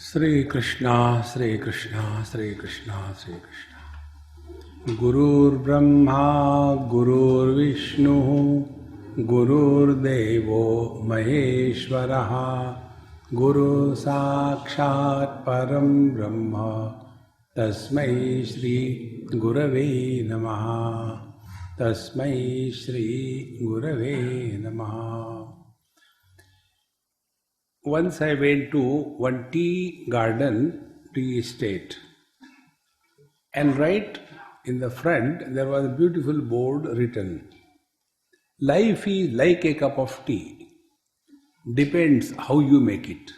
Sri Krishna, Sri Krishna, Sri Krishna, Sri Krishna. Gurur Brahma, Gurur Vishnu, Gurur Devo Maheshwaraha, Guru Sakshat Param Brahma, Tasmai Shri Gurave Namaha, Tasmai Shri Gurave Namaha. Once I went to one tea estate, and right in the front there was a beautiful board written, "Life is like a cup of tea. Depends how you make it.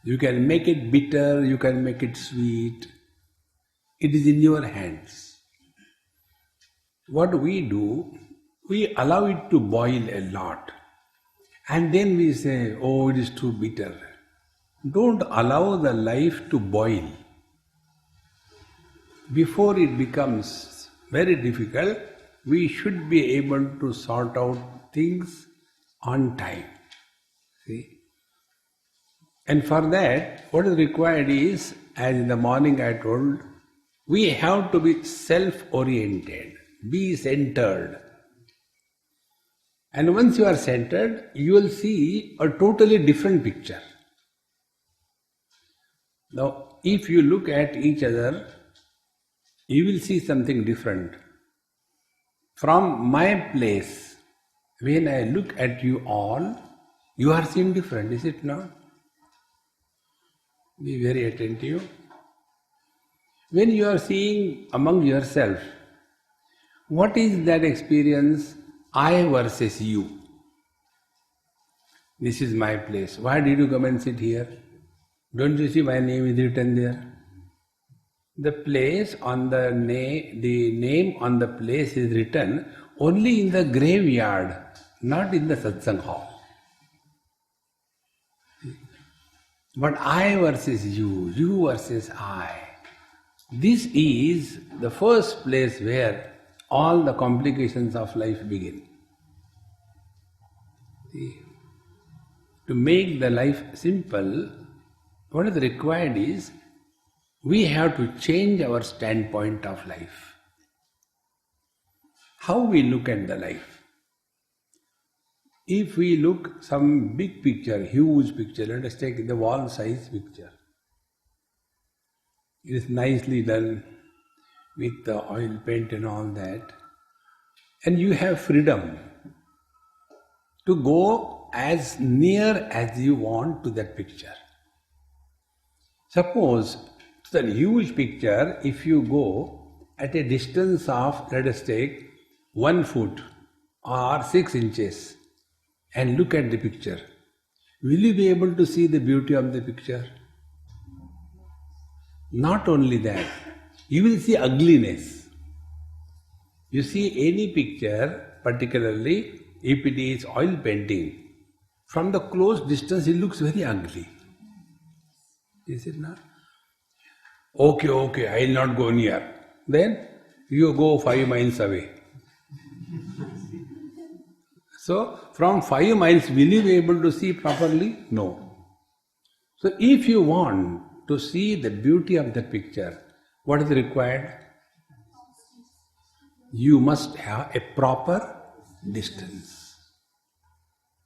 You can make it bitter, you can make it sweet. It is in your hands." What we do, we allow it to boil a lot. And then we say, "Oh, it is too bitter." Don't allow the life to boil. Before it becomes very difficult, we should be able to sort out things on time. See? And for that, what is required is, as in the morning I told, we have to be self-oriented, be centered. And once you are centered, you will see a totally different picture. Now, if you look at each other, you will see something different. From my place, when I look at you all, you are seen different, is it not? Be very attentive. When you are seeing among yourself, what is that experience? I versus you. This is my place. Why did you come and sit here? Don't you see my name is written there? The place on the name on the place is written only in the graveyard, not in the satsang hall. But I versus you versus I. This is the first place where all the complications of life begin. See? To make the life simple, what is required is, we have to change our standpoint of life. How we look at the life. If we look some big picture, huge picture, let us take the wall size picture. It is nicely done with the oil paint and all that. And you have freedom to go as near as you want to that picture. Suppose the huge picture, if you go at a distance of, let us take 1 foot or 6 inches and look at the picture, will you be able to see the beauty of the picture? Not only that, you will see ugliness. You see any picture, particularly if it is oil painting, from the close distance it looks very ugly. Is it not? Okay, I will not go near. Then you go 5 miles away. So, from 5 miles, will you be able to see properly? No. So, if you want to see the beauty of the picture, what is required? You must have a proper distance.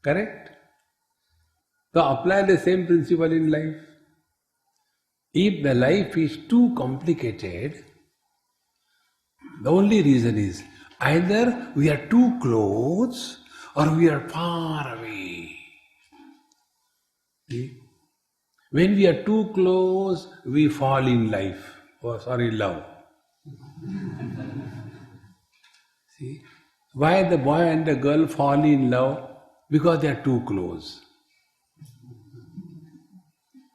Correct? So, apply the same principle in life. If the life is too complicated, the only reason is either we are too close or we are far away. See? When we are too close, we fall in love. See? Why the boy and the girl fall in love? Because they are too close.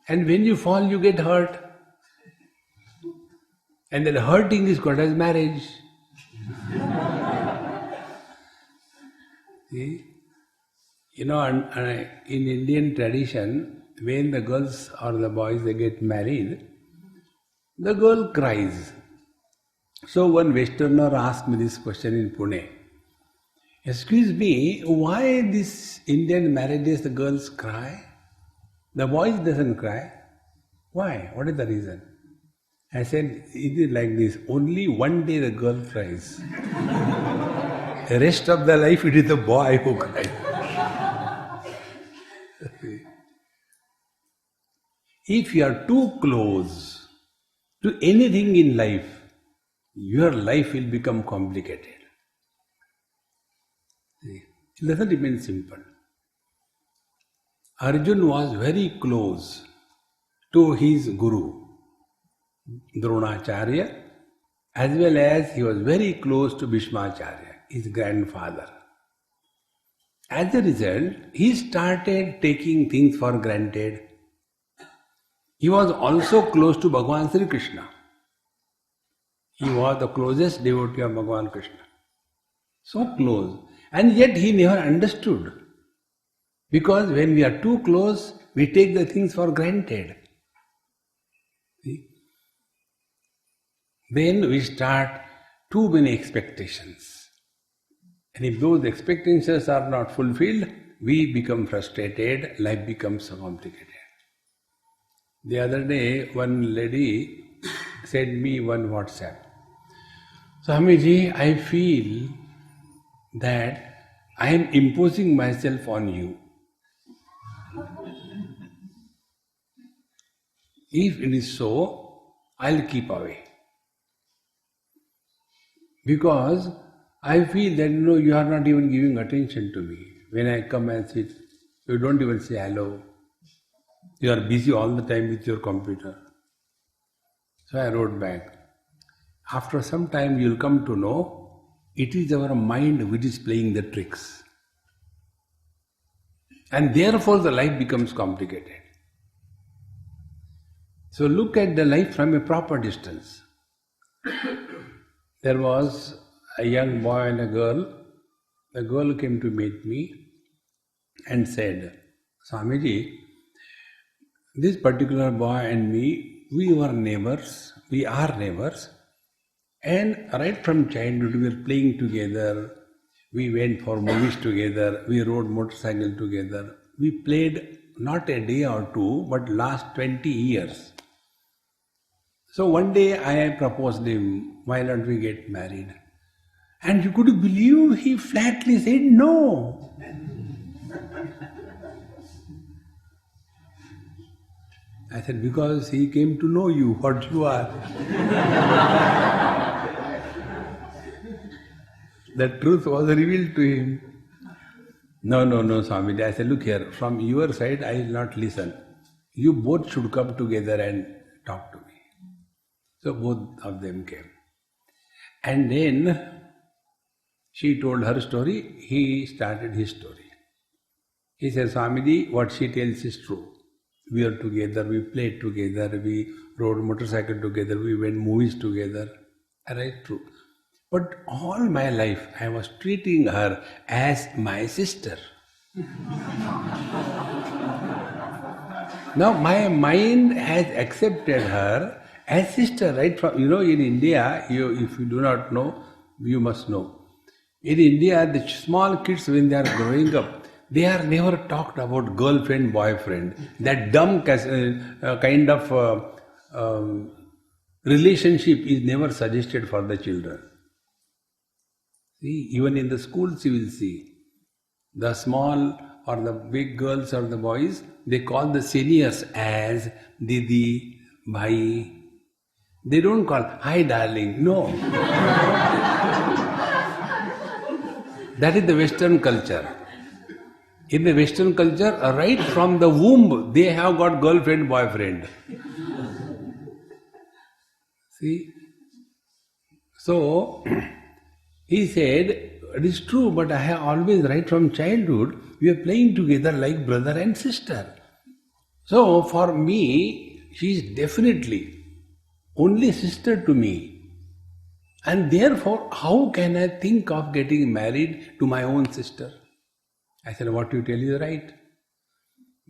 And when you fall, you get hurt. And that hurting is called as marriage. See? You know, in Indian tradition, when the girls or the boys, they get married, the girl cries. So one Westerner asked me this question in Pune. "Excuse me, why these Indian marriages the girls cry? The boy doesn't cry. Why? What is the reason? I said, it is like this. Only one day the girl cries. The rest of the life it is the boy who cries. If you are too close to anything in life, your life will become complicated. See? It doesn't remain simple. Arjun was very close to his guru, Dronacharya, as well as he was very close to Bhishmacharya, his grandfather. As a result, he started taking things for granted. He was also close to Bhagavan Sri Krishna. He was the closest devotee of Bhagavan Krishna. So close. And yet he never understood. Because when we are too close, we take the things for granted. See? Then we start too many expectations. And if those expectations are not fulfilled, we become frustrated, life becomes so complicated. The other day, one lady sent me one WhatsApp. Swamiji, I feel that I am imposing myself on you. If it is so, I'll keep away. Because I feel that you are not even giving attention to me. When I come and sit, you don't even say hello. You are busy all the time with your computer. So I wrote back. After some time you will come to know it is our mind which is playing the tricks. And therefore the life becomes complicated. So look at the life from a proper distance. There was a young boy and a girl. The girl came to meet me and said, Swamiji, this particular boy and me, we are neighbors, and right from childhood we were playing together, we went for movies together, we rode motorcycle together, we played not a day or two, but last 20 years. So one day I proposed him, why not we get married? And you could believe he flatly said no. I said, because he came to know you, what you are. The truth was revealed to him. No, Swami. I said, look here, from your side I will not listen. You both should come together and talk to me. So both of them came. And then she told her story, he started his story. He said, Swamiji, what she tells is true. We are together, we played together, we rode motorcycle together, we went movies together. Right, true. But all my life I was treating her as my sister. Now my mind has accepted her as sister, right from, in India, if you do not know, you must know. In India, the small kids when they are growing up, they are never talked about girlfriend, boyfriend. That dumb kind of relationship is never suggested for the children. See, even in the schools you will see, the small or the big girls or the boys, they call the seniors as Didi, Bhai. They don't call, hi darling, no. That is the Western culture. In the Western culture, right from the womb, they have got girlfriend, boyfriend. See? So, he said, it is true, but I have always, right from childhood, we are playing together like brother and sister. So, for me, she is definitely only sister to me. And therefore, how can I think of getting married to my own sister? I said, what you tell is right.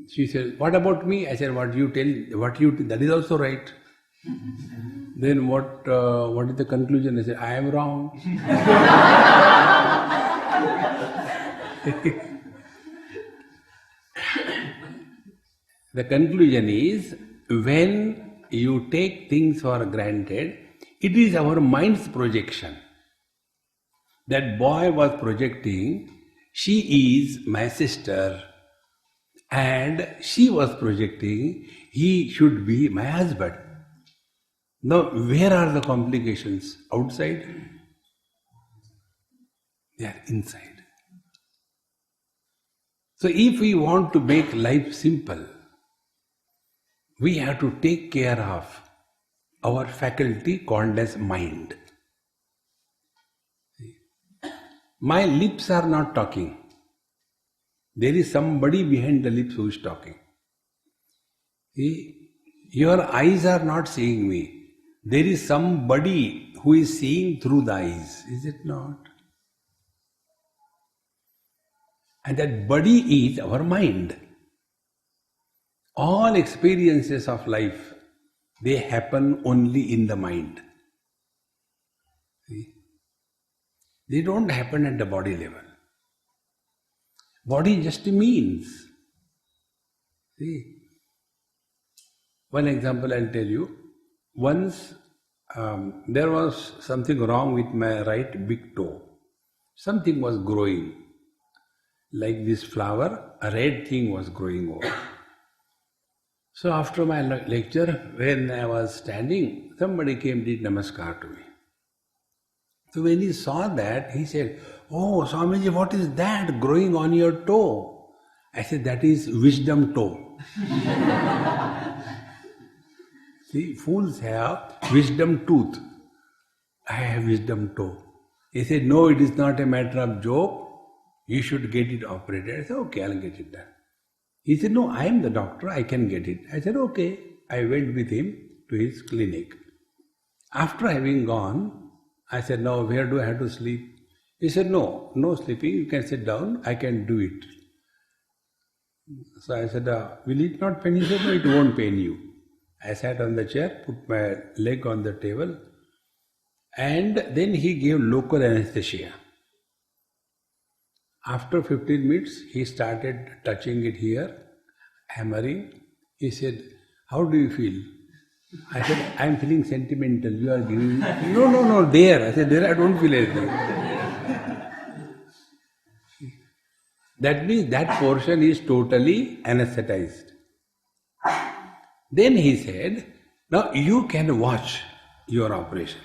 She said, what about me? I said, that is also right. Then what is the conclusion? I said, I am wrong. The conclusion is, when you take things for granted, it is our mind's projection. That boy was projecting, she is my sister, and she was projecting, he should be my husband. Now, where are the complications? Outside? They are inside. So, if we want to make life simple, we have to take care of our faculty called as mind. My lips are not talking. There is somebody behind the lips who is talking. See, your eyes are not seeing me. There is somebody who is seeing through the eyes, is it not? And that body is our mind. All experiences of life, they happen only in the mind. See? They don't happen at the body level. Body just means. See? One example I'll tell you. Once there was something wrong with my right big toe. Something was growing. Like this flower, a red thing was growing over. So after my lecture, when I was standing, somebody came, did namaskar to me. So when he saw that, he said, "Oh, Swamiji, what is that growing on your toe?" I said, "That is wisdom toe." See, fools have wisdom tooth. I have wisdom toe. He said, "No, it is not a matter of joke. You should get it operated." I said, "Okay, I'll get it done." He said, "No, I am the doctor, I can get it." I said, "Okay." I went with him to his clinic. After having gone, I said, "Now where do I have to sleep?" He said, "No, no sleeping, you can sit down, I can do it." So I said, "Will it not pain you?" He said, "No, it won't pain you." I sat on the chair, put my leg on the table, and then he gave local anesthesia. After 15 minutes, he started touching it here, hammering. He said, "How do you feel?" I said, "I am feeling sentimental. You are giving..." No, there." I said, "There I don't feel anything." That means that portion is totally anesthetized. Then he said, "Now you can watch your operation."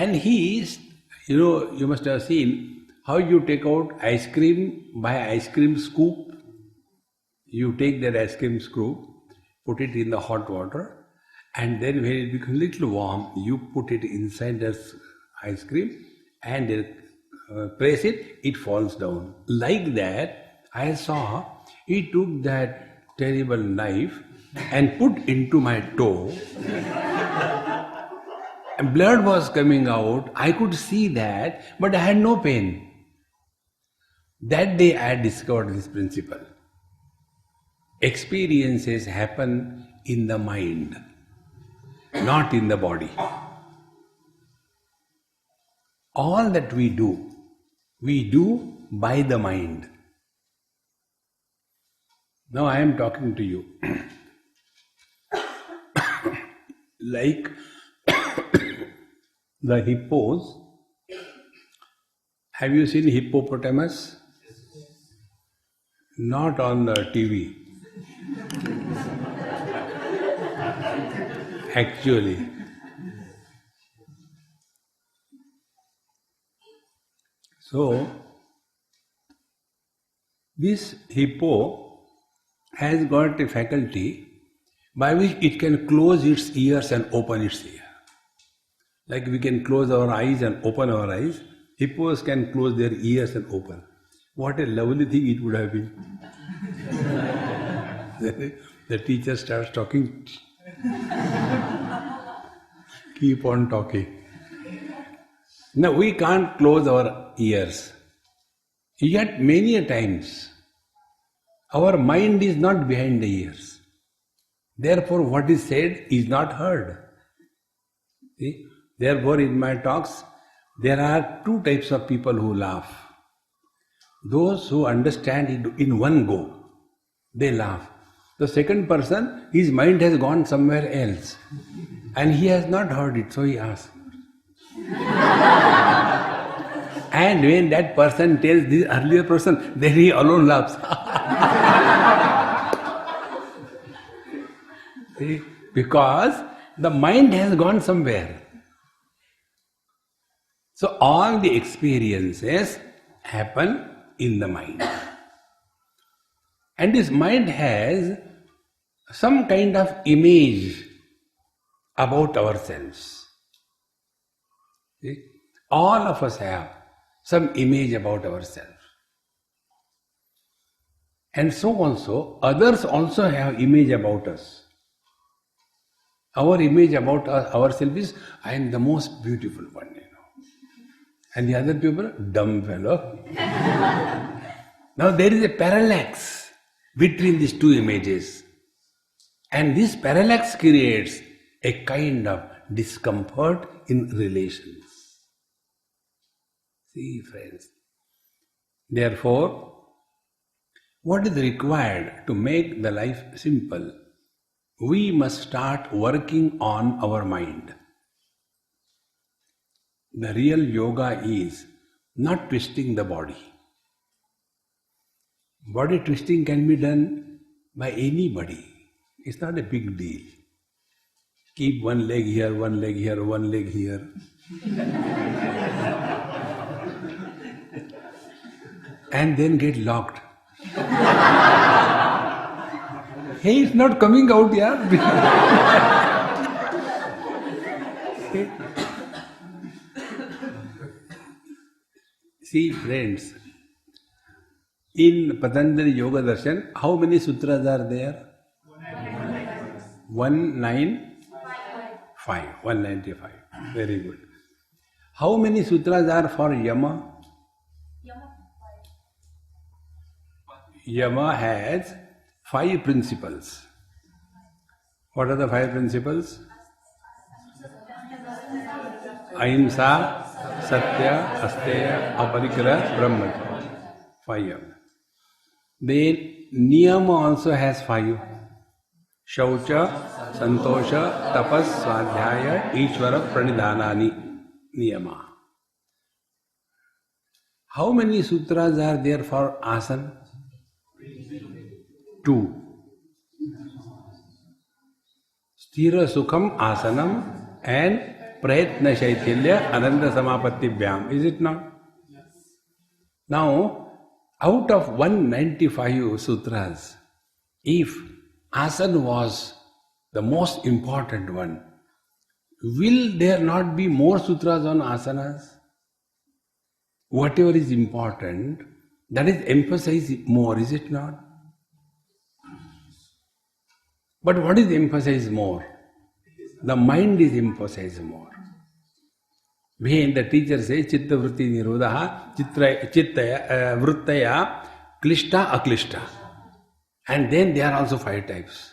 And he is, you must have seen how you take out ice cream by ice cream scoop. You take that ice cream scoop, put it in the hot water, and then when it becomes a little warm, you put it inside the ice cream and press it, it falls down. Like that, I saw he took that terrible knife and put into my toe. And blood was coming out. I could see that, but I had no pain. That day I discovered this principle. Experiences happen in the mind, not in the body. All that we do by the mind. Now I am talking to you. Like the hippos. Have you seen hippopotamus? Not on the TV. Actually. So, this hippo has got a faculty by which it can close its ears and open its ear. Like we can close our eyes and open our eyes, hippos can close their ears and open. What a lovely thing it would have been. The teacher starts talking. Keep on talking. Now we can't close our ears. Yet many a times, our mind is not behind the ears. Therefore what is said is not heard. See? Therefore in my talks, there are two types of people who laugh. Those who understand it in one go, they laugh. The second person, his mind has gone somewhere else. And he has not heard it, so he asks. And when that person tells this earlier person, then he alone laughs. See? Because the mind has gone somewhere. So all the experiences happen in the mind. And this mind has some kind of image about ourselves. See? All of us have some image about ourselves. And so also, others also have image about us. Our image about ourselves is, I am the most beautiful one, And the other people, dumb fellow. Now there is a parallax between these two images. And this parallax creates a kind of discomfort in relations. See, friends. Therefore, what is required to make the life simple? We must start working on our mind. The real yoga is not twisting the body. Body twisting can be done by anybody. It's not a big deal. Keep one leg here, one leg here, one leg here. And then get locked. Hey, it's not coming out, yaar. See, friends, in Patanjali Yoga Darshan, how many sutras are there? 195. 195. Very good. How many sutras are for Yama? Yama has 5 principles. What are the 5 principles? Ahimsa, Satya, Asteya, Aparigraha, Brahmacharya. 5. Then Niyama also has 5. Shaucha, Santosha, Tapas, Swadhyaya, Ishvara, Pranidhanani. Niyama. How many sutras are there for asana? 2. Sthira Sukham Asanam and Prayatna Shaitilya Ananda Samapatibhyam. Is it not? Now, out of 195 sutras, if asana was the most important one, will there not be more sutras on asanas? Whatever is important, that is emphasized more, is it not? But what is emphasized more? The mind is emphasized more. When the teacher says Chitta Vritti Nirodha, Chitta Vrittaya, Klishta, Aklishta. And then there are also 5 types.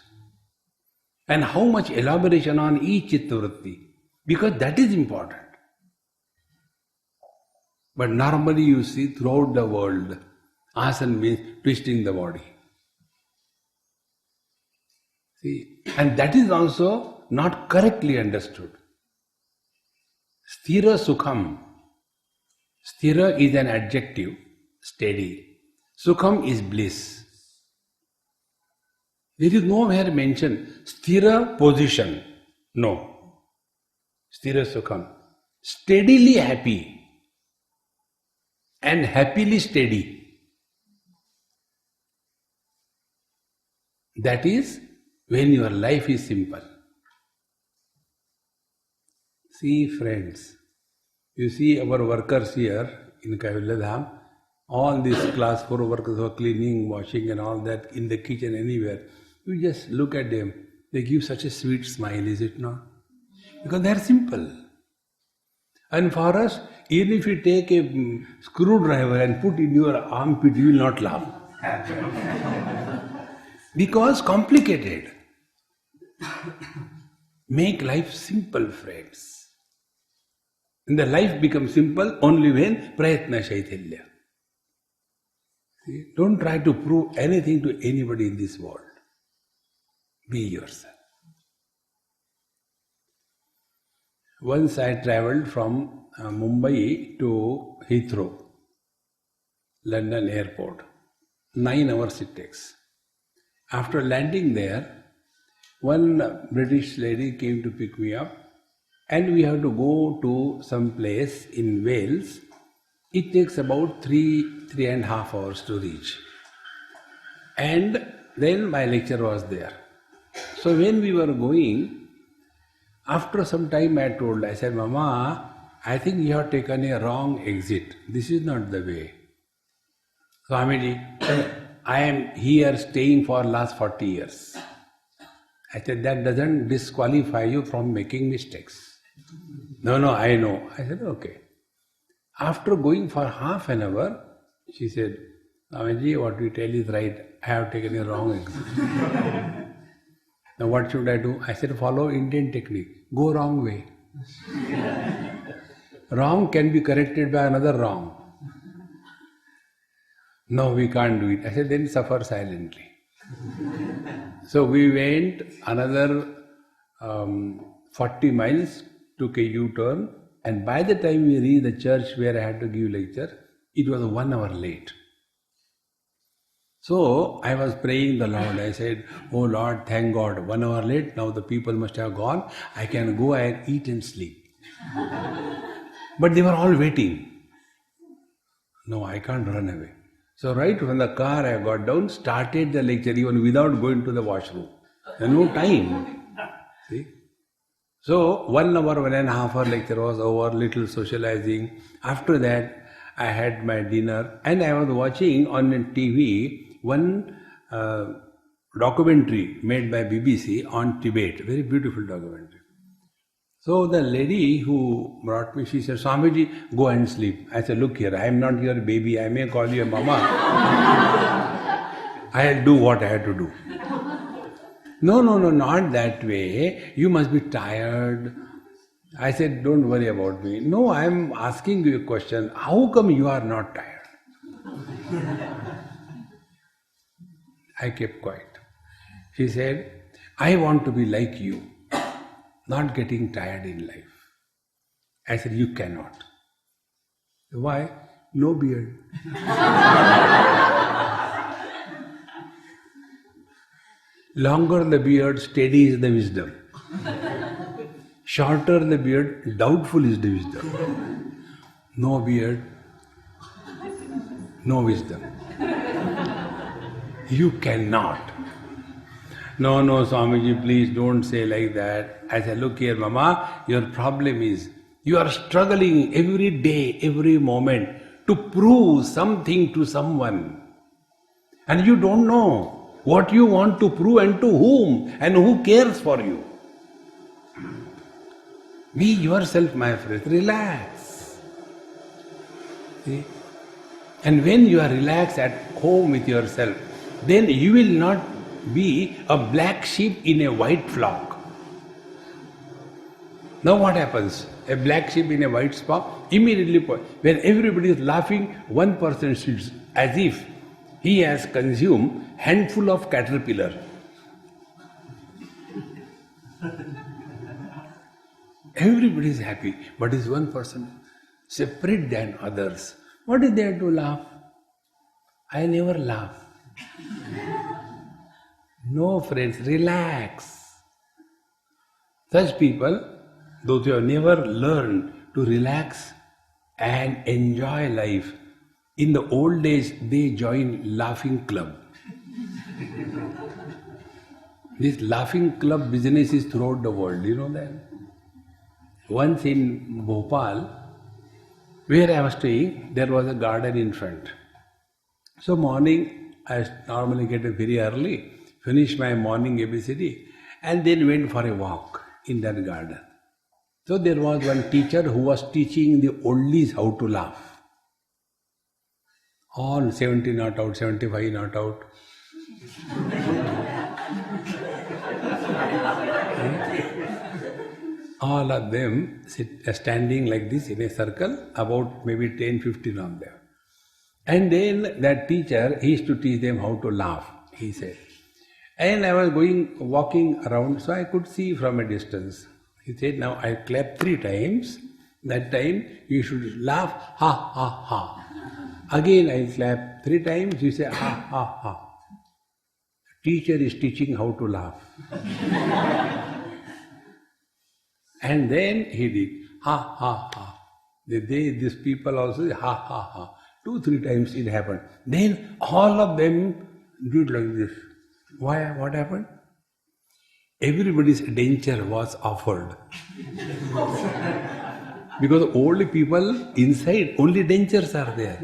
And how much elaboration on each Chitta Vritti? Because that is important. But normally you see throughout the world, asana means twisting the body. See, and that is also not correctly understood. Sthira Sukham. Sthira is an adjective, steady. Sukham is bliss. There is nowhere mentioned sthira position. No. Sthira Sukham. Steadily happy. And happily steady. That is when your life is simple. See, friends, you see our workers here in Kdham, all these class 4 workers who are cleaning, washing and all that in the kitchen anywhere, you just look at them, they give such a sweet smile, is it not? Because they are simple. And for us, even if you take a screwdriver and put in your armpit, you will not laugh. Because complicated. Make life simple, friends. And the life becomes simple only when Prayatna Shaitilya. See? Don't try to prove anything to anybody in this world. Be yourself. Once I travelled from Mumbai to Heathrow, London airport. 9 hours it takes. After landing there, one British lady came to pick me up, and we have to go to some place in Wales. It takes about 3.5 hours to reach. And then my lecture was there. So when we were going, after some time I said, Mama, I think you have taken a wrong exit. This is not the way. Swamiji, I am here staying for last 40 years. I said, that doesn't disqualify you from making mistakes. No, I know. I said, okay. After going for half an hour, she said, Swamiji, what you tell is right. I have taken a wrong exit. Now what should I do? I said, follow Indian technique. Go wrong way. Wrong can be corrected by another wrong. No, we can't do it. I said, then suffer silently. So we went another 40 miles, took a U-turn, and by the time we reached the church where I had to give lecture, it was 1 hour late. So I was praying the Lord. I said, oh Lord, thank God, 1 hour late, now the people must have gone. I can go and eat and sleep. But they were all waiting. No, I can't run away. So right from the car I got down, started the lecture even without going to the washroom. There was no time. See? So 1 hour, 1.5 hour lecture was over, little socializing. After that, I had my dinner and I was watching on TV one documentary made by BBC on Tibet. Very beautiful documentary. So the lady who brought me, she said, Swamiji, go and sleep. I said, look here, I am not your baby. I may call you a mama. I'll do what I have to do. No, not that way. You must be tired. I said, don't worry about me. No, I am asking you a question. How come you are not tired? I kept quiet. She said, I want to be like you. Not getting tired in life. I said, you cannot. Why? No beard. Longer the beard, steady is the wisdom. Shorter the beard, doubtful is the wisdom. No beard, no wisdom. You cannot. No, Swamiji, please don't say like that. I said, look here, Mama, your problem is you are struggling every day, every moment to prove something to someone. And you don't know what you want to prove and to whom and who cares for you. Be yourself, my friend. Relax. See? And when you are relaxed at home with yourself, then you will not be a black sheep in a white flock. Now what happens? A black sheep in a white flock, immediately when everybody is laughing, one person sits as if he has consumed handful of caterpillar. Everybody is happy, but is one person separate than others. What is there to laugh? I never laugh. No, friends, relax. Such people, those who have never learned to relax and enjoy life, in the old days they joined laughing club. This laughing club business is throughout the world, you know that? Once in Bhopal, where I was staying, there was a garden in front. So morning, I normally get up very early, finish my morning ABCD, and then went for a walk in that garden. So there was one teacher who was teaching the oldies how to laugh. All 70 not out, 75 not out. All of them standing like this in a circle, about maybe 10-15 of them. And then that teacher, he used to teach them how to laugh. He said, And I was walking around, so I could see from a distance. He said, now I clap 3 times. That time you should laugh, ha, ha, ha. Again I clap 3 times, you say, ha, ha, ha. Teacher is teaching how to laugh. And then he did, ha, ha, ha. These people also, ha, ha, ha. 2-3 times it happened. Then all of them did like this. Why? What happened? Everybody's danger was offered. Because only people inside, only dangers are there.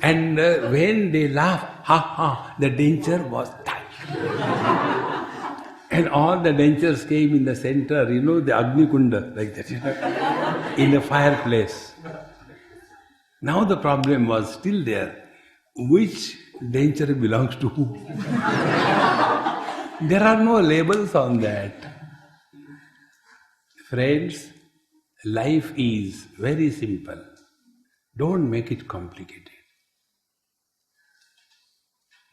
And when they laugh, ha ha, the danger was touched. And all the dangers came in the center, the Agni Kunda, like that, in the fireplace. Now the problem was still there. Which danger belongs to who? There are no labels on that. Friends, life is very simple. Don't make it complicated.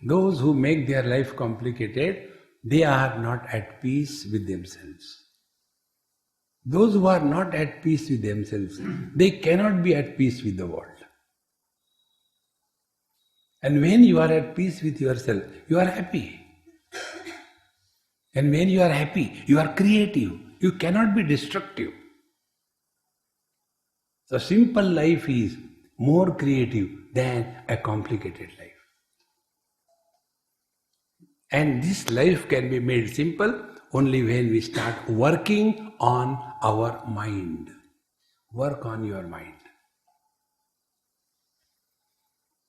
Those who make their life complicated, they are not at peace with themselves. Those who are not at peace with themselves, they cannot be at peace with the world. And when you are at peace with yourself, you are happy. And when you are happy, you are creative. You cannot be destructive. So simple life is more creative than a complicated life. And this life can be made simple only when we start working on our mind. Work on your mind.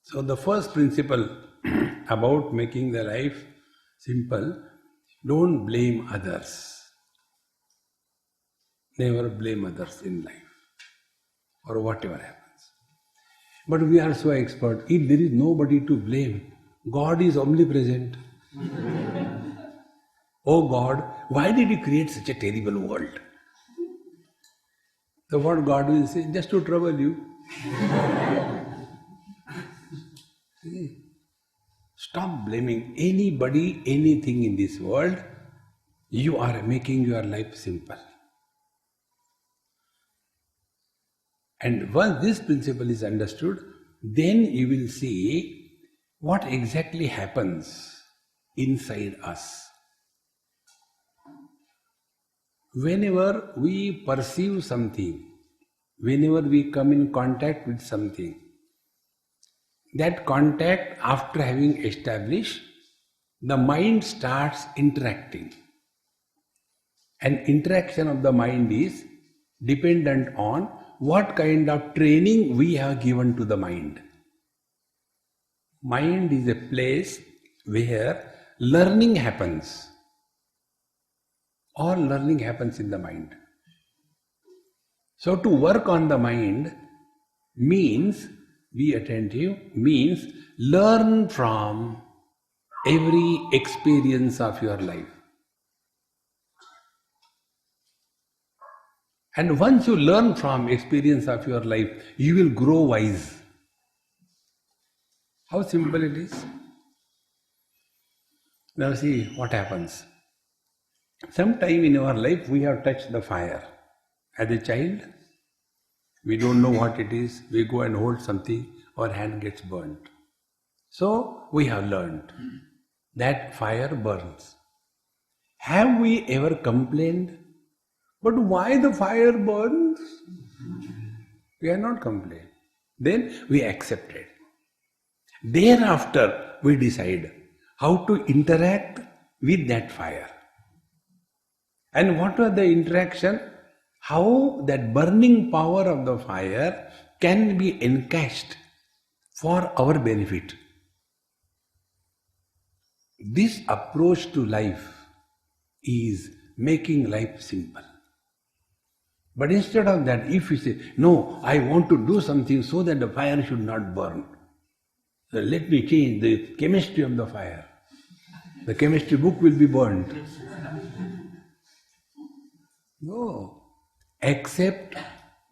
So the first principle about making the life simple, don't blame others. Never blame others in life or whatever happens. But we are so expert. If there is nobody to blame, God is omnipresent. Oh God, why did you create such a terrible world? So what God will say? Just to trouble you. Stop blaming anybody, anything in this world. You are making your life simple. And once this principle is understood, then you will see what exactly happens inside us. Whenever we perceive something, whenever we come in contact with something, that contact, after having established, the mind starts interacting. And interaction of the mind is dependent on what kind of training we have given to the mind. Mind is a place where learning happens. All learning happens in the mind. So to work on the mind means, be attentive, means learn from every experience of your life. And once you learn from experience of your life, you will grow wise. How simple it is. Now see what happens. Sometime in our life we have touched the fire. As a child, we don't know what it is. We go and hold something, our hand gets burnt. So we have learned that fire burns. Have we ever complained? But why the fire burns? We are not complaining. Then we accept it. Thereafter we decide how to interact with that fire. And what was the interaction? How that burning power of the fire can be encashed for our benefit. This approach to life is making life simple. But instead of that, if you say, no, I want to do something so that the fire should not burn, so let me change the chemistry of the fire. The chemistry book will be burnt. No. Accept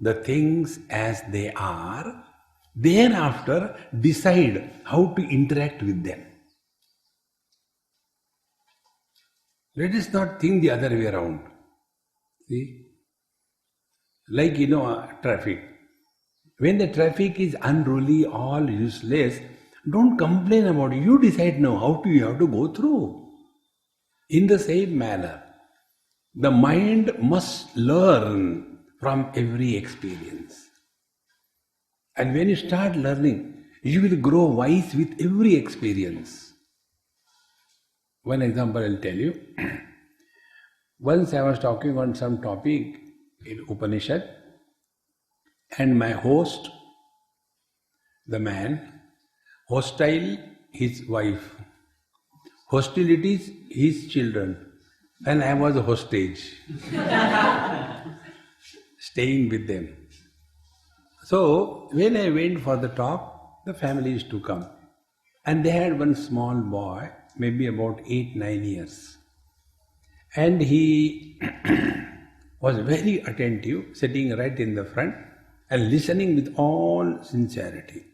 the things as they are, thereafter decide how to interact with them. Let us not think the other way around. See? Like, traffic. When the traffic is unruly, all useless, don't complain about it. You decide now how you have to go through. In the same manner, the mind must learn from every experience. And when you start learning, you will grow wise with every experience. One example I'll tell you. Once I was talking on some topic in Upanishad, and my host, the man, hostile, his wife, hostilities, his children, and I was a hostage, staying with them. So, when I went for the talk, the family used to come. And they had one small boy, maybe about 8-9 years. And he was very attentive, sitting right in the front and listening with all sincerity.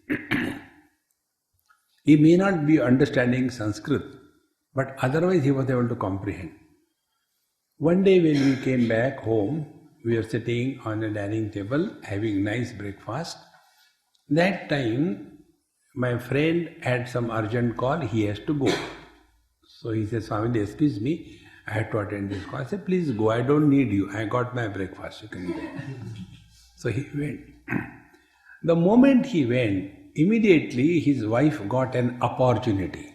He may not be understanding Sanskrit, but otherwise he was able to comprehend. One day when we came back home, we were sitting on a dining table having nice breakfast. That time, my friend had some urgent call, he has to go. So he said, Swami, excuse me, I have to attend this call. I said, please go, I don't need you, I got my breakfast, you can go. So he went. The moment he went, immediately his wife got an opportunity.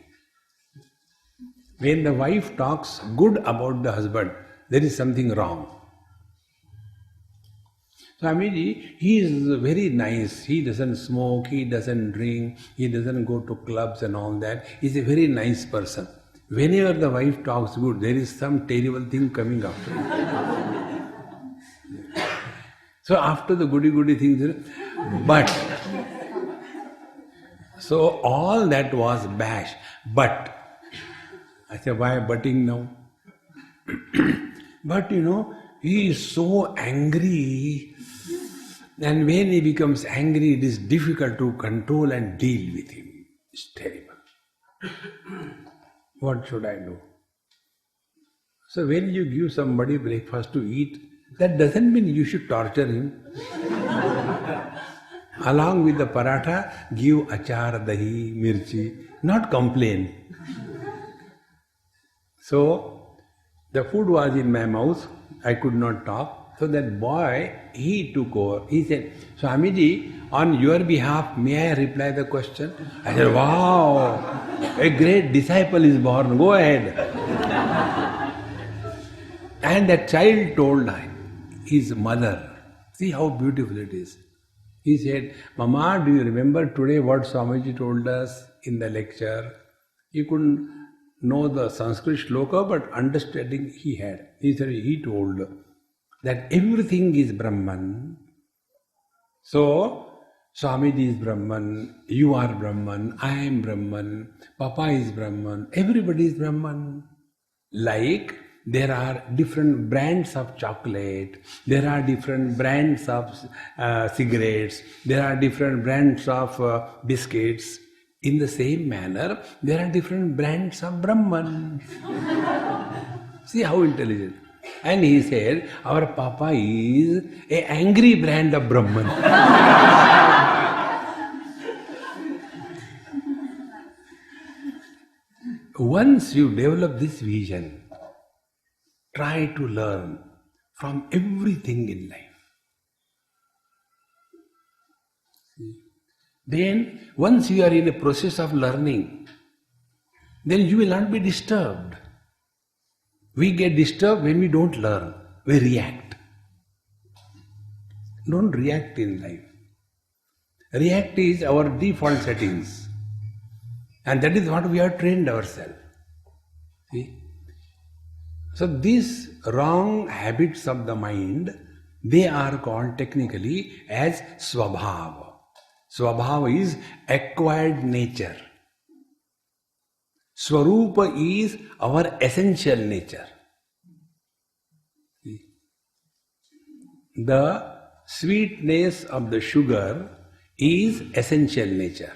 When the wife talks good about the husband, there is something wrong. Swamiji, he is very nice. He doesn't smoke, he doesn't drink, he doesn't go to clubs and all that. He's a very nice person. Whenever the wife talks good, there is some terrible thing coming after. So after the goody things, but, so all that was bash. But, I said, why butting now? But he is so angry, and when he becomes angry, it is difficult to control and deal with him. It's terrible. What should I do? So when you give somebody breakfast to eat, that doesn't mean you should torture him. Along with the paratha, give achar, dahi, mirchi, not complain. So, the food was in my mouth, I could not talk. So that boy, he took over. He said, Swamiji, on your behalf, may I reply the question? I said, wow, a great disciple is born, go ahead. And that child told his mother, see how beautiful it is. He said, Mama, do you remember today what Swamiji told us in the lecture? He couldn't know the Sanskrit shloka, but understanding he had. He said, he told that everything is Brahman. So, Swamiji is Brahman, you are Brahman, I am Brahman, Papa is Brahman, everybody is Brahman. Like there are different brands of chocolate, there are different brands of cigarettes, there are different brands of biscuits. In the same manner, there are different brands of Brahman. See how intelligent. And he said, our Papa is an angry brand of Brahman. Once you develop this vision, try to learn from everything in life. Then, once you are in a process of learning, then you will not be disturbed. We get disturbed when we don't learn, we react. Don't react in life. React is our default settings. And that is what we have trained ourselves. See? So these wrong habits of the mind, they are called technically as swabhava. Swabhava is acquired nature. Swarupa is our essential nature. See? The sweetness of the sugar is essential nature.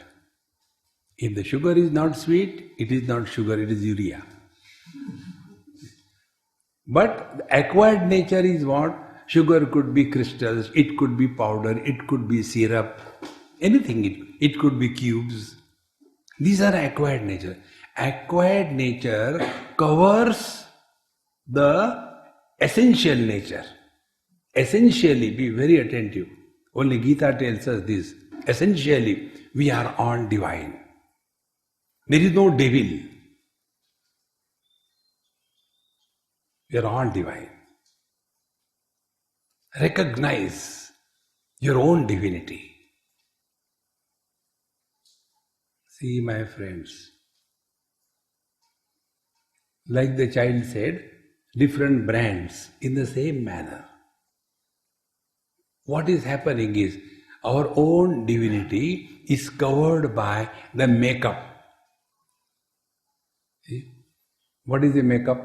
If the sugar is not sweet, it is not sugar, it is urea. But the acquired nature is what? Sugar could be crystals, it could be powder, it could be syrup, anything. It could be cubes. These are acquired nature. Acquired nature covers the essential nature. Essentially, be very attentive. Only Gita tells us this. Essentially, we are all divine. There is no devil. We are all divine. Recognize your own divinity. See, my friends, like the child said, different brands in the same manner. What is happening is our own divinity is covered by the makeup. See? What is the makeup?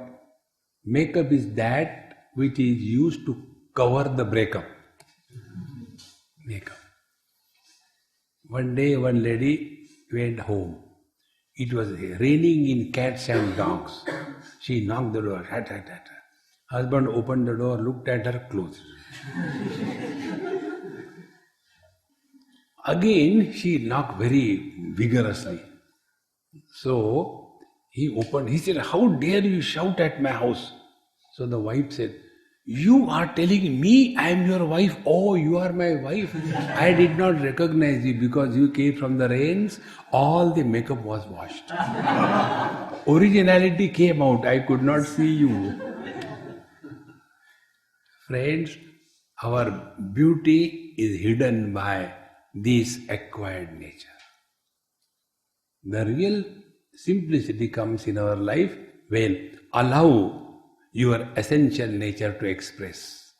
Makeup is that which is used to cover the breakup. Makeup. One day one lady went home. It was raining in cats and dogs. She knocked the door. Hat, hat, hat. Husband opened the door, looked at her, closed. Again she knocked very vigorously. So he opened, he said, "How dare you shout at my house?" So the wife said, "You are telling me I am your wife? Oh, you are my wife. I did not recognize you because you came from the rains. All the makeup was washed. Originality came out. I could not see you." Friends, our beauty is hidden by this acquired nature. The real simplicity comes in our life when allow your essential nature to express.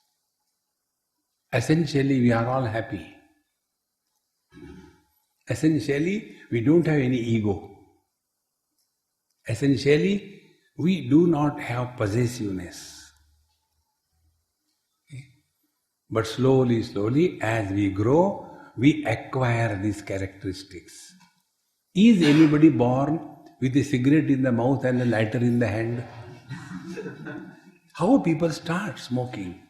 Essentially, we are all happy. Essentially, we don't have any ego. Essentially, we do not have possessiveness. But slowly, slowly, as we grow, we acquire these characteristics. Is anybody born with a cigarette in the mouth and a lighter in the hand? How people start smoking?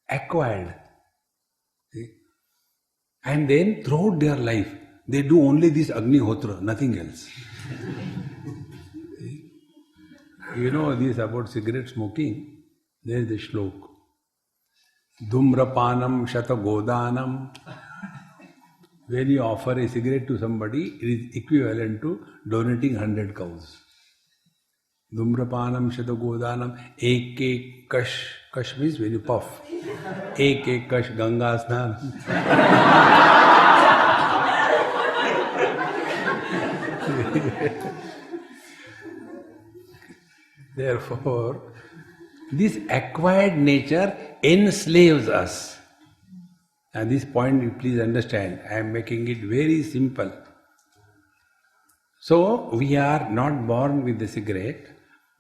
Acquired. See? And then throughout their life, they do only this Agnihotra, nothing else. You know this about cigarette smoking? There is a shlok. Dhumrapanam shatagodanam. When you offer a cigarette to somebody, it is equivalent to donating 100 cows. Dhumrapanam shatagodanam ek kash. Kash means when you puff. Ek kash Ganga snan. Therefore, this acquired nature enslaves us. And this point, please understand, I am making it very simple. So, we are not born with the cigarette,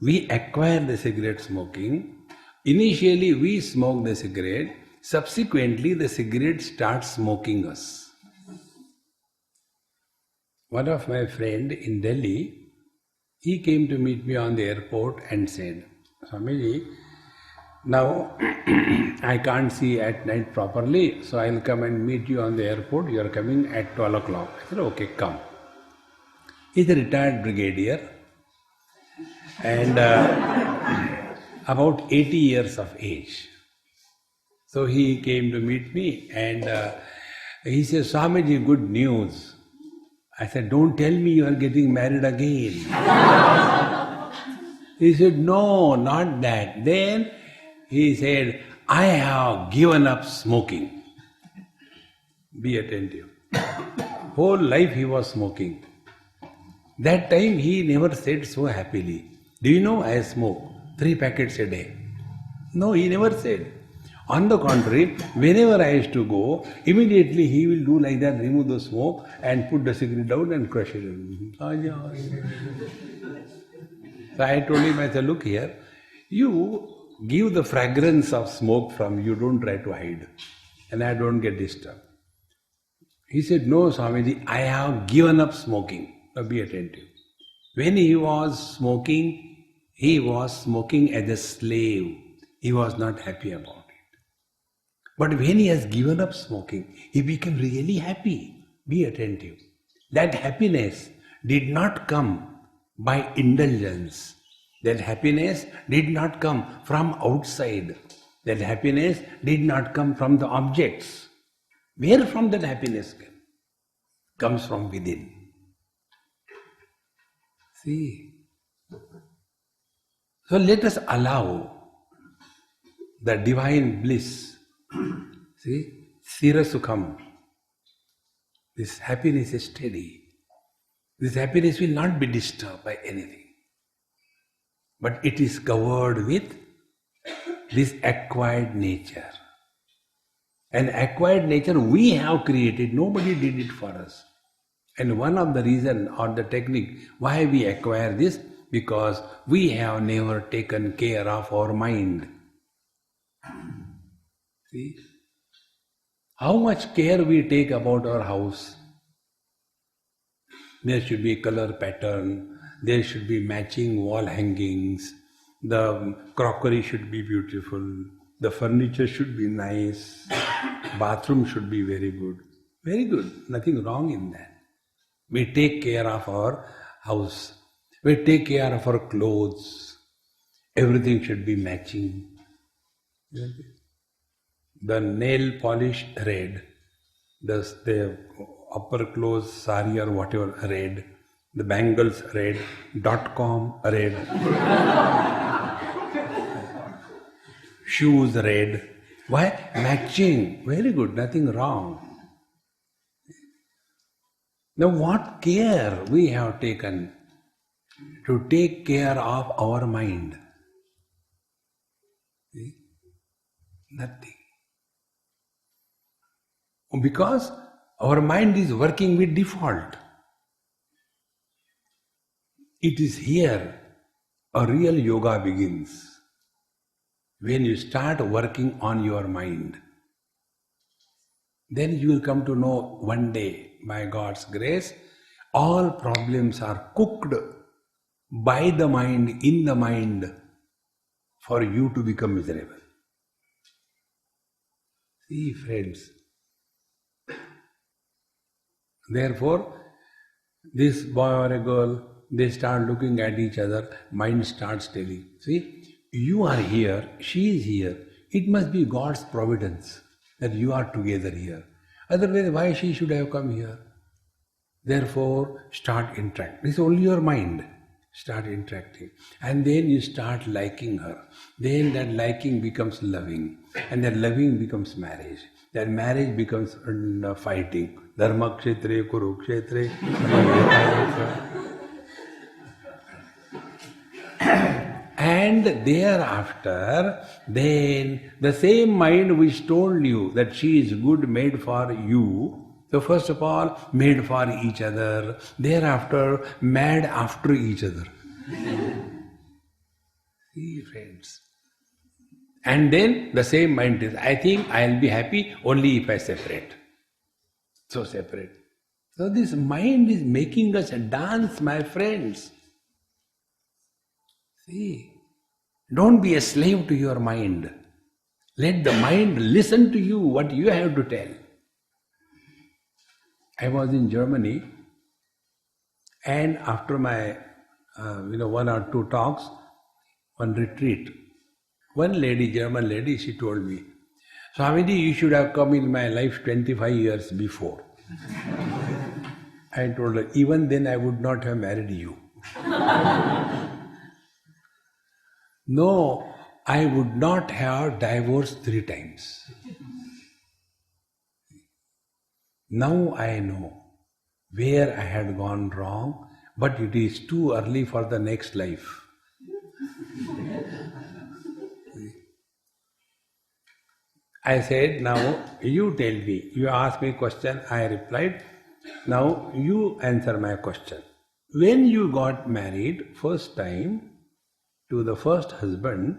we acquire the cigarette smoking. Initially, we smoke the cigarette, subsequently, the cigarette starts smoking us. One of my friends in Delhi, he came to meet me on the airport and said, "Swamiji, now I can't see at night properly, so I'll come and meet you on the airport. You are coming at 12 o'clock. I said, "Okay, come." He's a retired brigadier and about 80 years of age. So he came to meet me and he said, "Swamiji, good news." I said, "Don't tell me you are getting married again." He said, "No, not that." Then he said, "I have given up smoking." Be attentive. Whole life he was smoking. That time he never said so happily, "Do you know I smoke 3 packets a day?" No, he never said. On the contrary, whenever I used to go, immediately he will do like that, remove the smoke and put the cigarette down and crush it. So I told him, I said, "Look here, you give the fragrance of smoke from you, don't try to hide. And I don't get disturbed." He said, "No, Swamiji, I have given up smoking." Now be attentive. When he was smoking, He was smoking as a slave. He was not happy about it. But when he has given up smoking, he became really happy. Be attentive. That happiness did not come by indulgence. That happiness did not come from outside. That happiness did not come from the objects. Where from that happiness came? Comes from within. See? So let us allow the divine bliss. See? Sira Sukham. This happiness is steady. This happiness will not be disturbed by anything. But it is covered with this acquired nature. And acquired nature we have created, nobody did it for us. And one of the reason or the technique why we acquire this, because we have never taken care of our mind. See? How much care we take about our house. There should be color pattern, there should be matching wall hangings, the crockery should be beautiful, the furniture should be nice, bathroom should be very good. Very good, nothing wrong in that. We take care of our house, we take care of our clothes, everything should be matching. The nail polish red, the upper clothes, sari or whatever red, the bangles red, .com red, shoes red. Why? Matching. Very good, nothing wrong. Now what care we have taken to take care of our mind? See? Nothing. Because our mind is working with default. It is here a real yoga begins. When you start working on your mind, then you will come to know one day, by God's grace, all problems are cooked by the mind, in the mind, for you to become miserable. See, friends. Therefore, this boy or a girl, they start looking at each other, mind starts telling, see, you are here, she is here, it must be God's providence that you are together here. Otherwise, why she should have come here? Therefore, start interacting. This is only your mind. Start interacting. And then you start liking her. Then that liking becomes loving. And that loving becomes marriage. That marriage becomes fighting. Dharma kshetre, kurukshetre. And thereafter, then the same mind which told you that she is good, made for you, so first of all, made for each other, thereafter, mad after each other. See, friends. And then the same mind is, I think I'll be happy only if I separate. So separate. So this mind is making us dance, my friends. See, don't be a slave to your mind. Let the mind listen to you, what you have to tell. I was in Germany, and after my, one or two talks, one retreat, one lady, German lady, she told me, Swamiji, you should have come in my life 25 years before. I told her, even then I would not have married you. No, I would not have divorced 3 times. Now I know where I had gone wrong, but it is too early for the next life. I said, now you tell me. You asked me a question, I replied. Now you answer my question. When you got married first time to the first husband,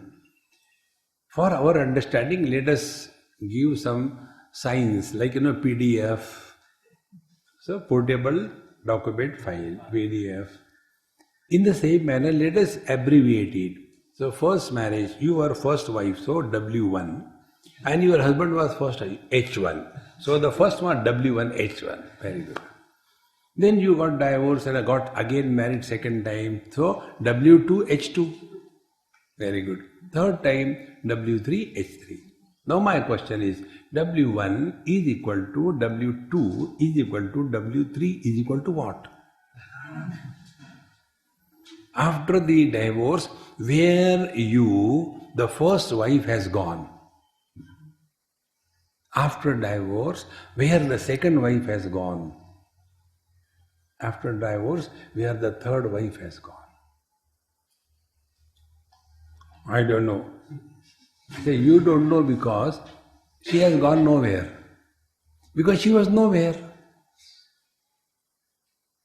for our understanding, let us give some signs like PDF, so portable document file, PDF. In the same manner, let us abbreviate it. So first marriage, you were first wife, so W1, and your husband was first H1. So the first one W1 H1. Very good. Then you got divorced and got again married second time. So W2 H2. Very good. Third time W3 H3. Now my question is W1 is equal to W2 is equal to W3 is equal to what? After the divorce, where the first wife has gone. After divorce, where the second wife has gone. After divorce, where the third wife has gone. I don't know. Say, you don't know because she has gone nowhere. Because she was nowhere.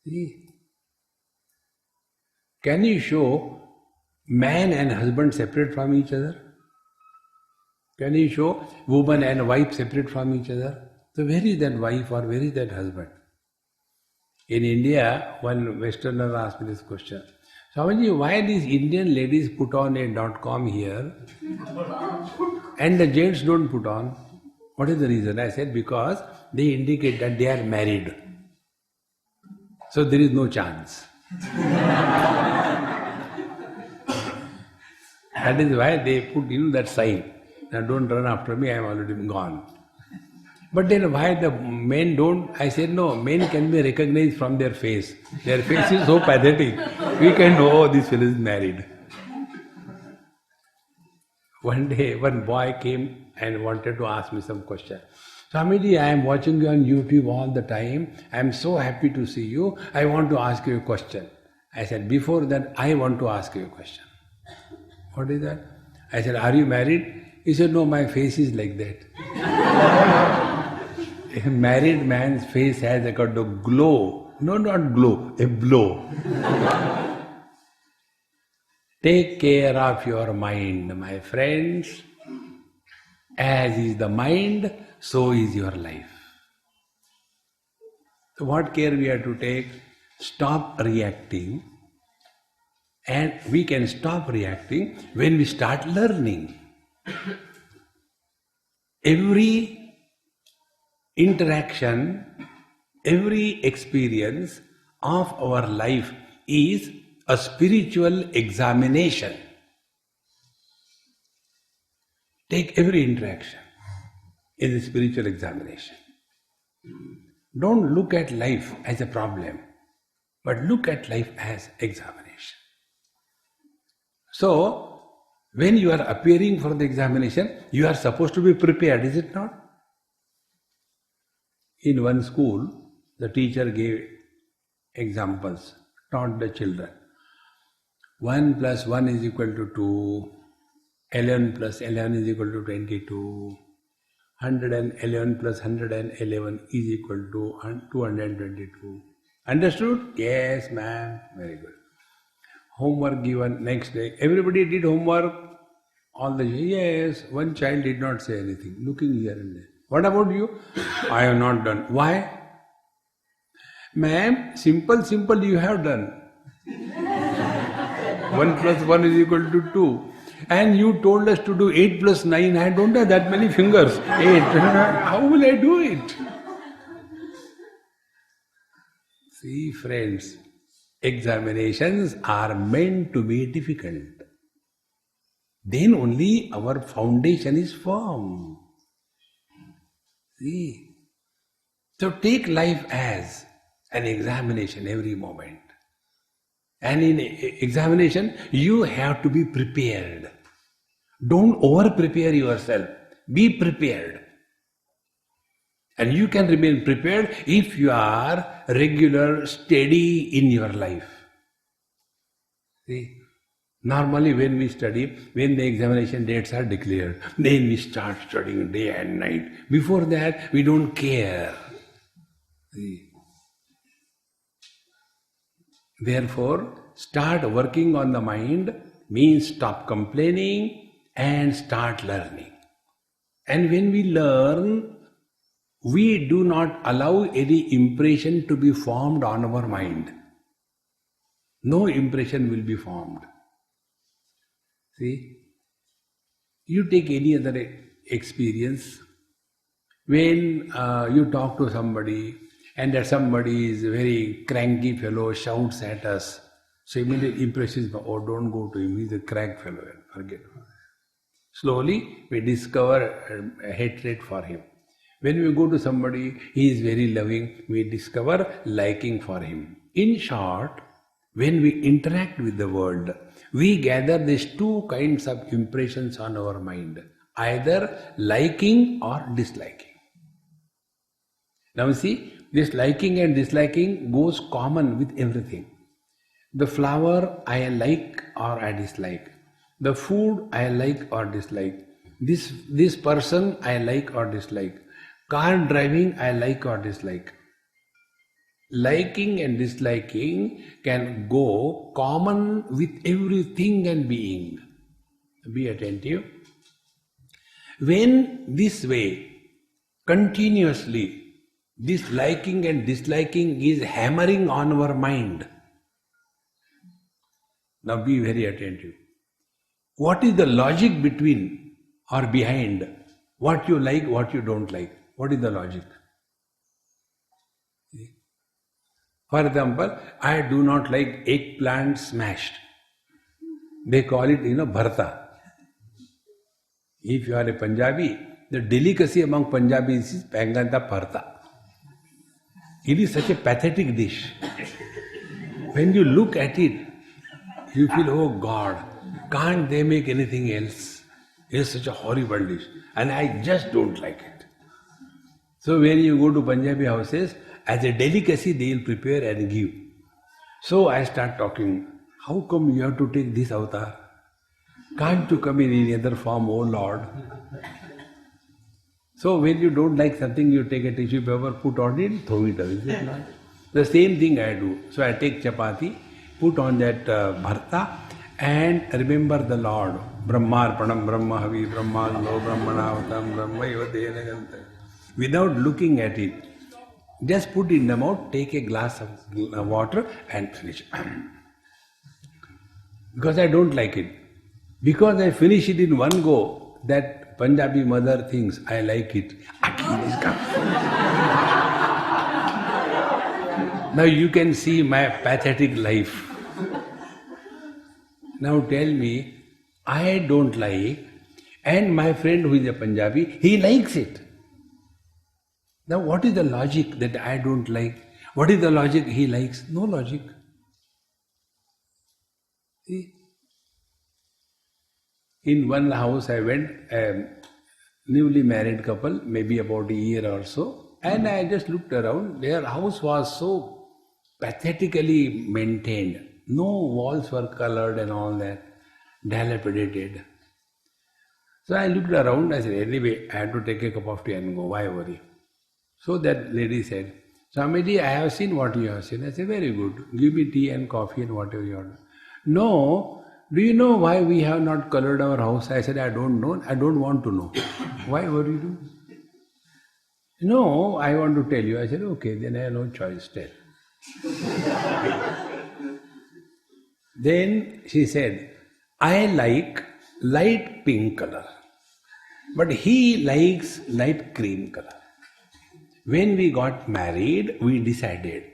See? Can you show man and husband separate from each other? Can you show woman and wife separate from each other? So where is that wife or where is that husband? In India, one Westerner asked me this question. Swamiji, why these Indian ladies put on a .com here and the gents don't put on? What is the reason? I said, because they indicate that they are married. So there is no chance. That is why they put that sign. Now don't run after me, I am already gone. But then why the men don't? I said no, men can be recognized from their face. Their face is so pathetic. We can know, oh, this fellow is married. One day, one boy came and wanted to ask me some question. Swamiji, I am watching you on YouTube all the time. I am so happy to see you. I want to ask you a question. I said, before that, I want to ask you a question. What is that? I said, are you married? He said, no, my face is like that. A married man's face has a kind of glow. No, not glow, a blow. Take care of your mind, my friends. As is the mind, so is your life. So what care we have to take? Stop reacting. And we can stop reacting when we start learning. Every interaction, every experience of our life is a spiritual examination. Take every interaction is a spiritual examination. Don't look at life as a problem, but look at life as examination. So, when you are appearing for the examination, you are supposed to be prepared, is it not? In one school, the teacher gave examples, taught the children. 1 plus 1 is equal to 2, 11 plus 11 is equal to 22, 111 plus 111 is equal to 222. Understood? Yes, ma'am. Very good. Homework given next day. Everybody did homework. All the yes, one child did not say anything, looking here and there. What about you? I have not done. Why? Ma'am, simple you have done. 1 plus 1 is equal to 2. And you told us to do 8 plus 9. I don't have that many fingers. 8. How will I do it? See, friends, examinations are meant to be difficult. Then only our foundation is firm. See? So take life as an examination every moment. And in examination, you have to be prepared. Don't over-prepare yourself. Be prepared. And you can remain prepared if you are regular, steady in your life. See? Normally when we study, when the examination dates are declared, then we start studying day and night. Before that, we don't care. See? Therefore, start working on the mind means stop complaining and start learning. And when we learn, we do not allow any impression to be formed on our mind. no impression will be formed. See, you take any other experience. When you talk to somebody and that somebody is a very cranky fellow, shouts at us, so immediate impressions, oh, don't go to him, he's a crank fellow, forget. Slowly we discover a hatred for him. When we go to somebody, he is very loving, we discover liking for him. In short, when we interact with the world, we gather these two kinds of impressions on our mind, either liking or disliking. Now see, this liking and disliking goes common with everything. The flower I like or I dislike. The food I like or dislike. This person I like or dislike. Car driving I like or dislike. Liking and disliking can go common with everything and being. Be attentive. When this way, continuously, this liking and disliking is hammering on our mind. Now be very attentive. What is the logic between or behind what you like, what you don't like? What is the logic? For example, I do not like eggplant smashed. They call it, bharta. If you are a Punjabi, the delicacy among Punjabis is panganta bharta. It is such a pathetic dish. When you look at it, you feel, oh God, can't they make anything else? It is such a horrible dish. And I just don't like it. So when you go to Punjabi houses, as a delicacy they will prepare and give. So I start talking, how come you have to take this avatar? Can't you come in any other form, oh Lord? So when you don't like something, you take a tissue paper, put on it, throw it away. Is it not? The same thing I do. So I take chapati, put on that bharta, and remember the Lord. Brahmarpanam, Brahma Havi, Brahma Lo, Brahmanavatam, Brahma Yodhenaganta. Without looking at it, just put in the mouth, take a glass of water and finish. Because I don't like it. Because I finish it in one go, that Punjabi mother thinks I like it. Now you can see my pathetic life. Now tell me, I don't like, and my friend who is a Punjabi, he likes it. Now what is the logic that I don't like? What is the logic he likes? No logic. See? In one house I went, a newly married couple, maybe about a year or so, and I just looked around. Their house was so pathetically maintained. No walls were colored and all that, dilapidated. So I looked around, I said, anyway, I have to take a cup of tea and go, why worry? So that lady said, Swamiji, I have seen what you have seen. I said, very good. Give me tea and coffee and whatever you want. No, do you know why we have not colored our house? I said, I don't know. I don't want to know. Why worry you? No, I want to tell you. I said, okay, then I have no choice. Tell. Then she said, I like light pink color, but he likes light cream color. When we got married, we decided,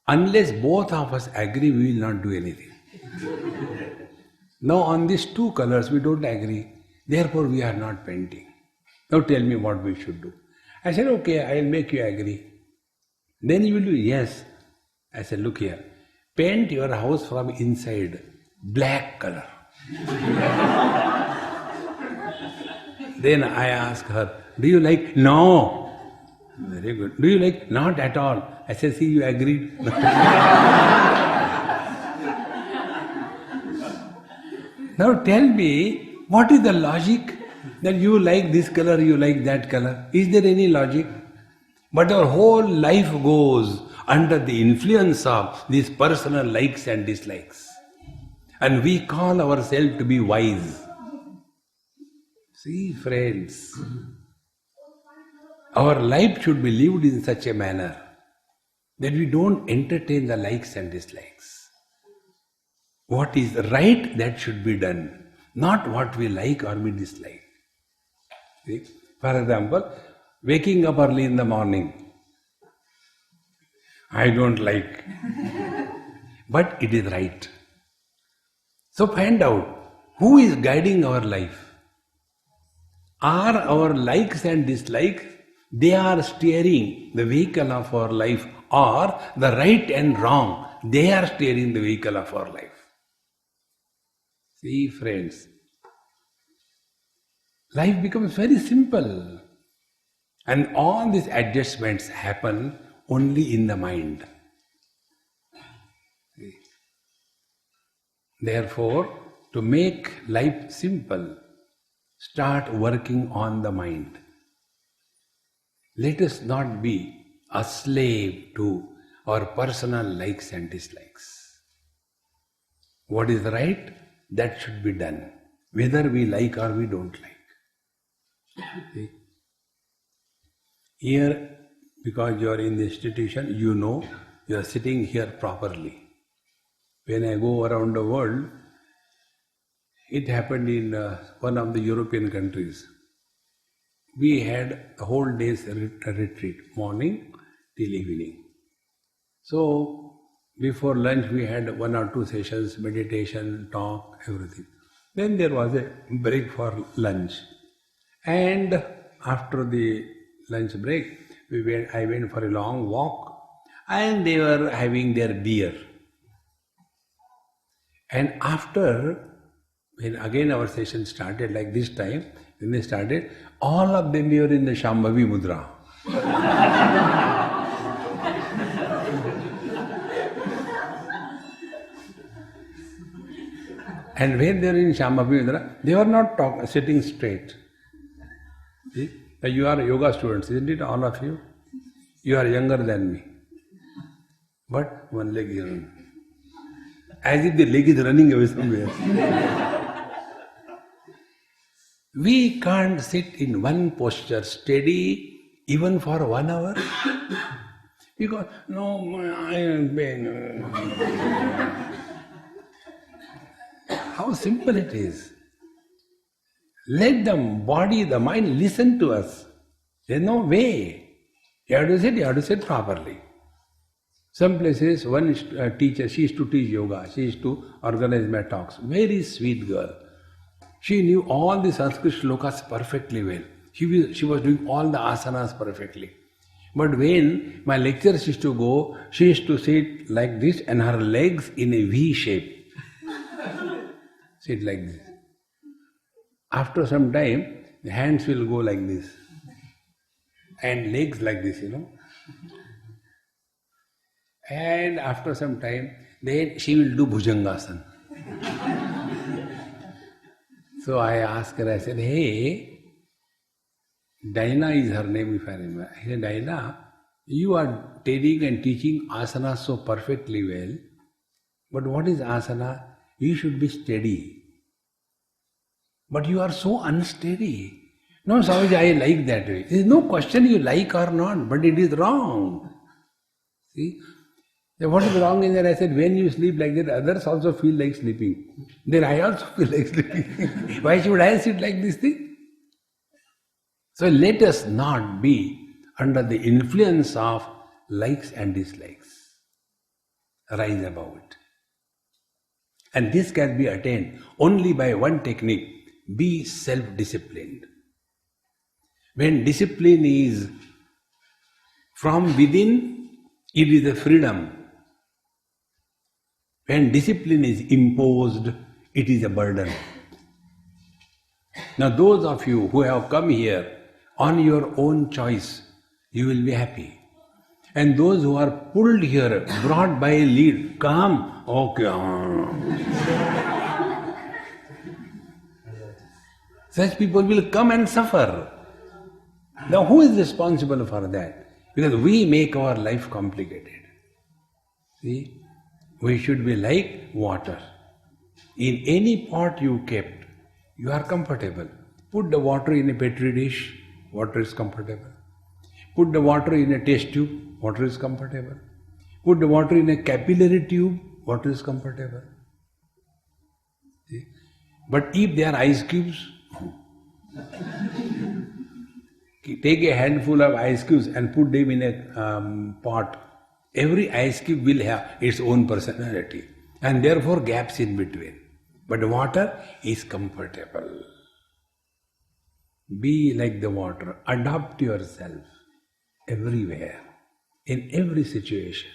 unless both of us agree, we will not do anything. Now on these two colors, we don't agree. Therefore, we are not painting. Now tell me what we should do. I said, okay, I will make you agree. Then you will do, yes. I said, look here, paint your house from inside, black color. Then I asked her, do you like? No. Very good. Do you like? Not at all. I said, see, you agreed. Now tell me, what is the logic that you like this color, you like that color? Is there any logic? But our whole life goes under the influence of these personal likes and dislikes. And we call ourselves to be wise. See, friends, our life should be lived in such a manner that we don't entertain the likes and dislikes. What is right, that should be done, not what we like or we dislike. See? For example, waking up early in the morning, I don't like, but it is right. So find out who is guiding our life. Are our likes and dislikes, they are steering the vehicle of our life, or the right and wrong, they are steering the vehicle of our life. See, friends, life becomes very simple. And all these adjustments happen only in the mind. See? Therefore, to make life simple, start working on the mind. Let us not be a slave to our personal likes and dislikes. What is right, that should be done, whether we like or we don't like. See? Here, because you are in the institution, you know you are sitting here properly. When I go around the world, it happened in one of the European countries. We had a whole day's retreat, morning till evening. So, before lunch we had 1 or 2 sessions, meditation, talk, everything. Then there was a break for lunch. And after the lunch break, I went for a long walk, and they were having their beer. And after, when again our session started, like this time, when they started, all of them were in the Shambhavi Mudra. And when they were in Shambhavi Mudra, they were not sitting straight. See? You are yoga students, isn't it, all of you? You are younger than me. But one leg is running. As if the leg is running away somewhere. We can't sit in one posture steady even for 1 hour. Because, no, I am pain. How simple it is. Let the body, the mind listen to us. There is no way. You have to sit properly. Some places, one teacher, she used to teach yoga, she used to organize my talks. Very sweet girl. She knew all the Sanskrit shlokas perfectly well. She was doing all the asanas perfectly. But when my lectures used to go, she used to sit like this and her legs in a V shape. Sit like this. After some time, the hands will go like this. And legs like this, And after some time, then she will do Bhujangasana. So I asked her, I said, hey, Dinah is her name if I remember. I said, Dinah, you are telling and teaching asana so perfectly well, but what is asana? You should be steady. But you are so unsteady. No, Swamiji, I like that way. There is no question you like or not, but it is wrong. See? So what is wrong in that? I said, when you sleep like that, others also feel like sleeping. Then I also feel like sleeping. Why should I sit like this thing? So let us not be under the influence of likes and dislikes. Rise above it. And this can be attained only by one technique. Be self-disciplined. When discipline is from within, it is a freedom. When discipline is imposed, it is a burden. Now those of you who have come here on your own choice, you will be happy. And those who are pulled here, brought by a lead, come, okay. Such people will come and suffer. Now who is responsible for that? Because we make our life complicated. See? We should be like water. In any pot you kept, you are comfortable. Put the water in a petri dish, water is comfortable. Put the water in a test tube, water is comfortable. Put the water in a capillary tube, water is comfortable. But if they are ice cubes, take a handful of ice cubes and put them in a pot. Every ice cube will have its own personality, and therefore gaps in between. But water is comfortable. Be like the water. Adapt yourself everywhere, in every situation.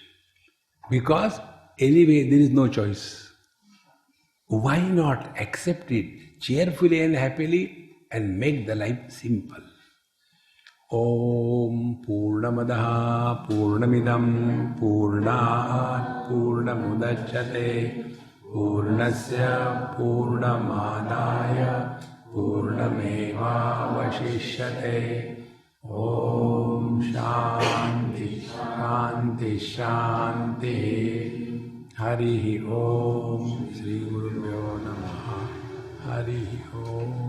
Because anyway, there is no choice. Why not accept it cheerfully and happily and make the life simple? Om Purnamadaha Purnamidam Purnat Purnamudachyate Purnasya Purnamadaya Purnameva Vashishyate. Om Shanti Shanti Shanti. Hari Om. Sri Gurubhyo Namaha. Hari Om.